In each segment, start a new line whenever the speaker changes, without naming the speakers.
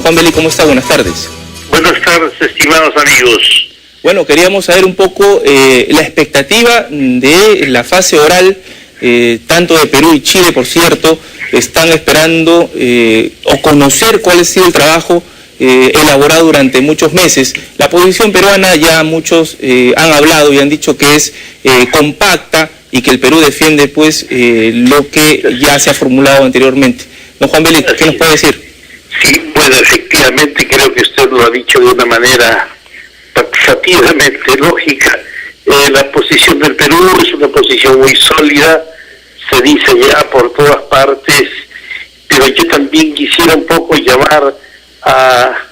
Juan Belli, ¿cómo está? Buenas tardes.
Buenas tardes, estimados amigos.
Bueno, queríamos saber un poco la expectativa de la fase oral, tanto de Perú y Chile, por cierto, están esperando o conocer cuál ha sido el trabajo elaborado durante muchos meses. La posición peruana ya muchos han hablado y han dicho que es compacta y que el Perú defiende pues lo que ya se ha formulado anteriormente. Don Juan Belli, ¿qué nos puede decir?
Sí, bueno, efectivamente creo que usted lo ha dicho de una manera taxativamente lógica. La posición del Perú es una posición muy sólida, se dice ya por todas partes, pero yo también quisiera un poco llamar a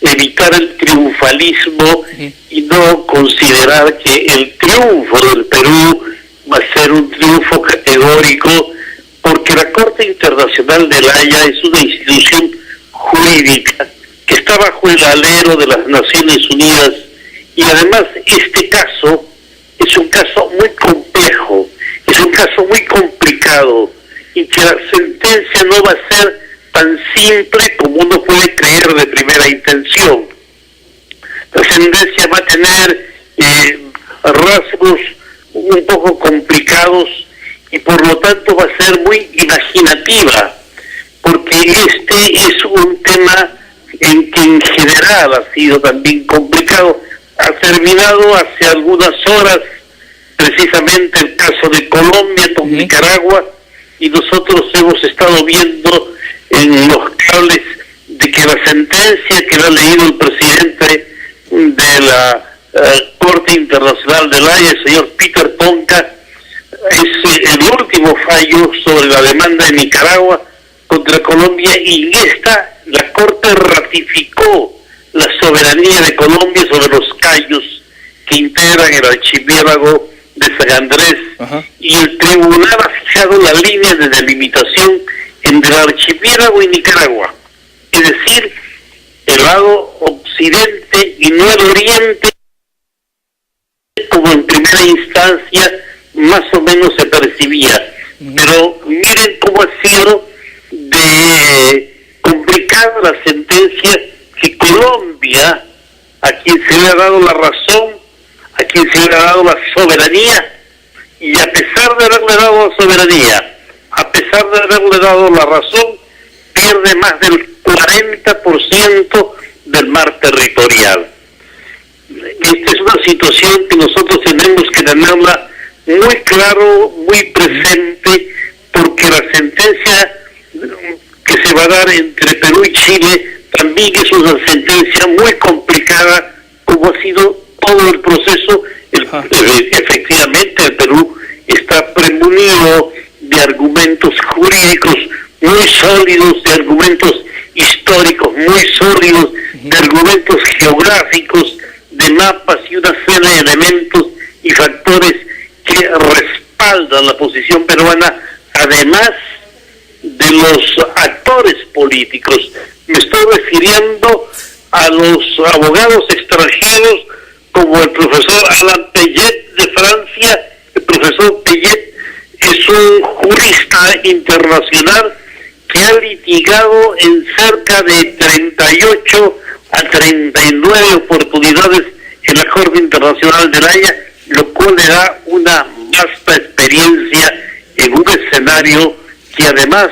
evitar el triunfalismo y no considerar que el triunfo del Perú va a ser un triunfo categórico, porque la Corte Internacional de La Haya es una institución jurídica que está bajo el alero de las Naciones Unidas, y además este caso es un caso muy complejo, es un caso muy complicado, y que la sentencia no va a ser tan simple como uno puede creer de primera intención. La sentencia va a tener rasgos un poco complicados y por lo tanto va a ser muy imaginativa, porque este es un tema en que en general ha sido también complicado. Ha terminado hace algunas horas precisamente el caso de Colombia con Nicaragua, y nosotros hemos estado viendo en los cables de que la sentencia que ha leído el presidente de la Corte Internacional de La Haya, el señor Peter Ponca, es el último fallo sobre la demanda de Nicaragua contra Colombia, y en esta la Corte ratificó la soberanía de Colombia sobre los cayos que integran el archipiélago de San Andrés. Y el tribunal ha fijado la línea de delimitación entre el archipiélago y Nicaragua, es decir, el lado occidente y no el oriente, como en primera instancia más o menos se percibía. Pero miren cómo ha sido de complicada la sentencia, que Colombia, a quien se le ha dado la razón, a quien se le ha dado la soberanía, y a pesar de haberle dado la soberanía, a pesar de haberle dado la razón, pierde más del 40% del mar territorial. Esta es una situación que nosotros tenemos que tenerla muy claro, muy presente, porque la sentencia que se va a dar entre Perú y Chile también es una sentencia muy complicada, como ha sido todo el proceso. Efectivamente, el Perú está premunido de argumentos jurídicos muy sólidos, de argumentos históricos muy sólidos, de argumentos geográficos, de mapas y una serie de elementos y factores que respaldan la posición peruana, además de los actores políticos. Me estoy refiriendo a los abogados extranjeros, como el profesor Alain Peyet de Francia. El profesor Peyet es un jurista internacional que ha litigado en cerca de 38 a 39 oportunidades en la Corte Internacional de La Haya, lo cual le da una vasta experiencia en un escenario que, además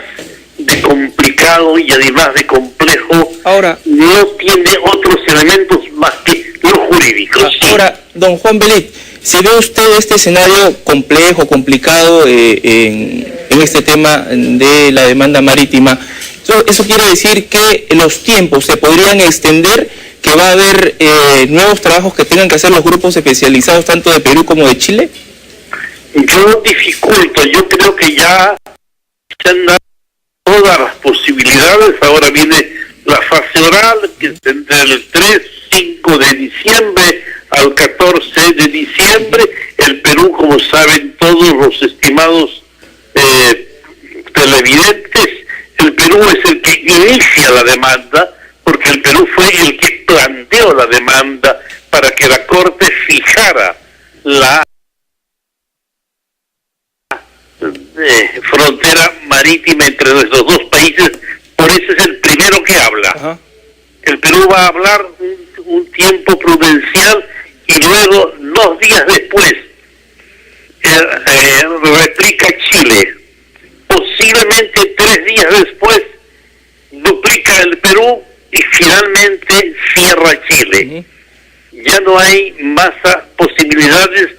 de complicado y además de complejo,
ahora
no tiene otros elementos más que los jurídicos.
Ahora, don Juan Belli, si ve usted este escenario complejo, complicado en este tema de la demanda marítima, eso quiere decir que los tiempos se podrían extender, que va a haber nuevos trabajos que tengan que hacer los grupos especializados tanto de Perú como de Chile.
Yo dificulto, yo creo que ya se han dado todas las posibilidades. Ahora viene la fase oral, que es entre el 3-5 de diciembre al 14 de diciembre. El Perú, como saben todos los estimados televidentes, el Perú es el que inicia la demanda, porque el Perú fue el que planteó la demanda para que la Corte fijara la frontera marítima entre nuestros dos países. Por eso es el primero que habla. el Perú va a hablar un tiempo prudencial y luego 2 días después replica Chile. Posiblemente 3 días después duplica el Perú y finalmente cierra Chile. Ya no hay más posibilidades,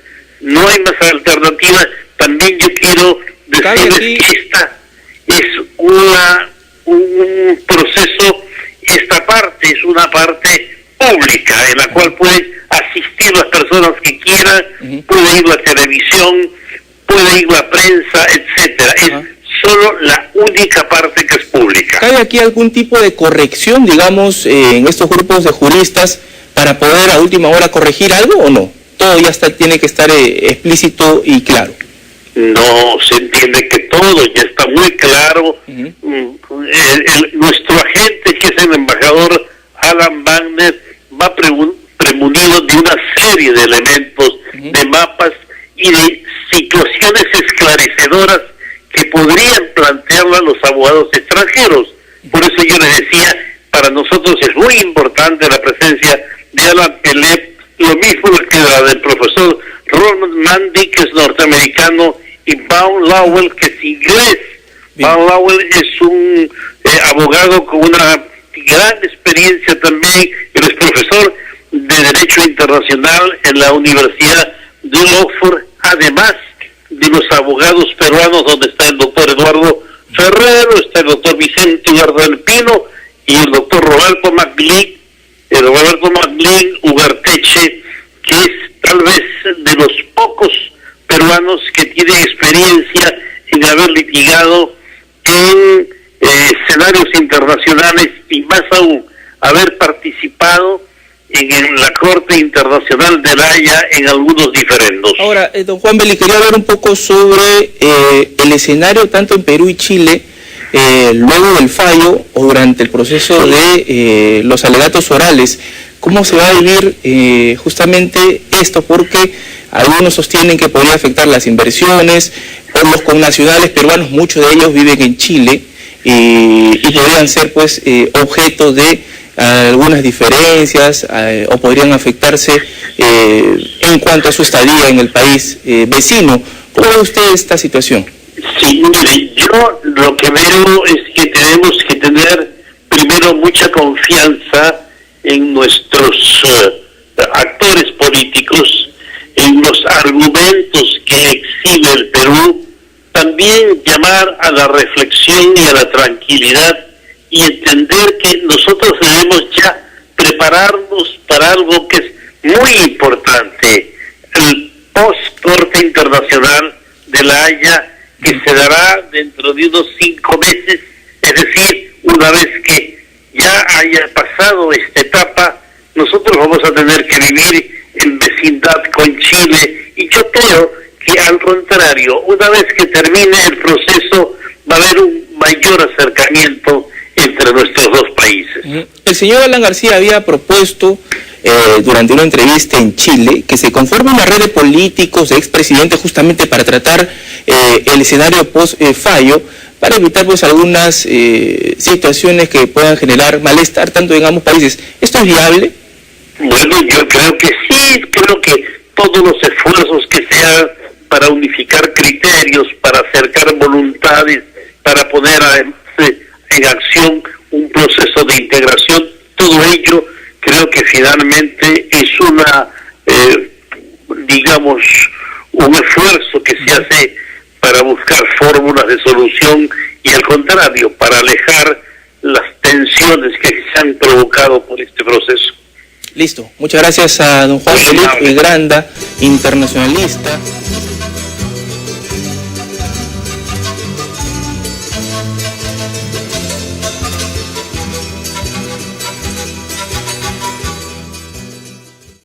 no hay más alternativas. También yo quiero decirles que esta es un proceso, esta parte es una parte pública en la cual pueden asistir las personas que quieran, puede ir la televisión, puede ir la prensa, etcétera. Es solo la única parte que es pública.
¿Hay aquí algún tipo de corrección, digamos, en estos grupos de juristas para poder a última hora corregir algo o no? Todo ya tiene que estar explícito y claro.
No, se entiende que todo ya está muy claro. Nuestro agente, que es el embajador Alan Wagner, va premunido de una serie de elementos, de mapas y de situaciones esclarecedoras que podrían plantearla los abogados extranjeros. Por eso yo les decía, para nosotros es muy importante la presencia de Alan Pelé, lo mismo que la del profesor Ronald Mandy, que es norteamericano, y Paul Lowell, que es inglés. Paul Lowell es un abogado con una gran experiencia también, él es profesor de Derecho Internacional en la Universidad de Oxford, además de los abogados peruanos, donde está el doctor Eduardo Ferrero, está el doctor Vicente Ugarteche del Pino y el doctor Roberto Maclean Ugarteche, que es tal vez de los pocos peruanos que tienen experiencia en haber litigado en escenarios internacionales y más aún haber participado en la Corte Internacional de La Haya en algunos diferendos.
Ahora, don Juan Belli, quería hablar un poco sobre el escenario tanto en Perú y Chile luego del fallo o durante el proceso de los alegatos orales. ¿Cómo se va a vivir justamente esto? Porque algunos sostienen que podría afectar las inversiones, por los connacionales peruanos, muchos de ellos viven en Chile y podrían ser pues objeto de algunas diferencias o podrían afectarse en cuanto a su estadía en el país vecino. ¿Cómo ve usted esta situación?
Sí, mire, yo lo que veo es que tenemos que tener primero mucha confianza en nuestros actores políticos, en los argumentos que exhibe el Perú, también llamar a la reflexión y a la tranquilidad y entender que nosotros debemos ya prepararnos para algo que es muy importante, el post-Corte Internacional de La Haya, que se dará dentro de unos 5 meses, es decir, una vez que ya haya pasado esta etapa, nosotros vamos a tener que vivir en vecindad con Chile, y yo creo que al contrario, una vez que termine el proceso, va a haber un mayor acercamiento entre nuestros dos países.
El señor Alan García había propuesto durante una entrevista en Chile que se conforme una red de políticos, de expresidentes, justamente para tratar el escenario post-fallo, para evitar pues algunas situaciones que puedan generar malestar tanto en ambos países. ¿Esto es viable?
Bueno, yo creo que sí, creo que todos los esfuerzos que se hagan para unificar criterios, para acercar voluntades, para poner en acción un proceso de integración, todo ello creo que finalmente es digamos, un esfuerzo que se hace para buscar fórmulas de solución y al contrario, para alejar las tensiones que se han provocado por este proceso.
Listo. Muchas gracias a don Juan Belli Granda, internacionalista.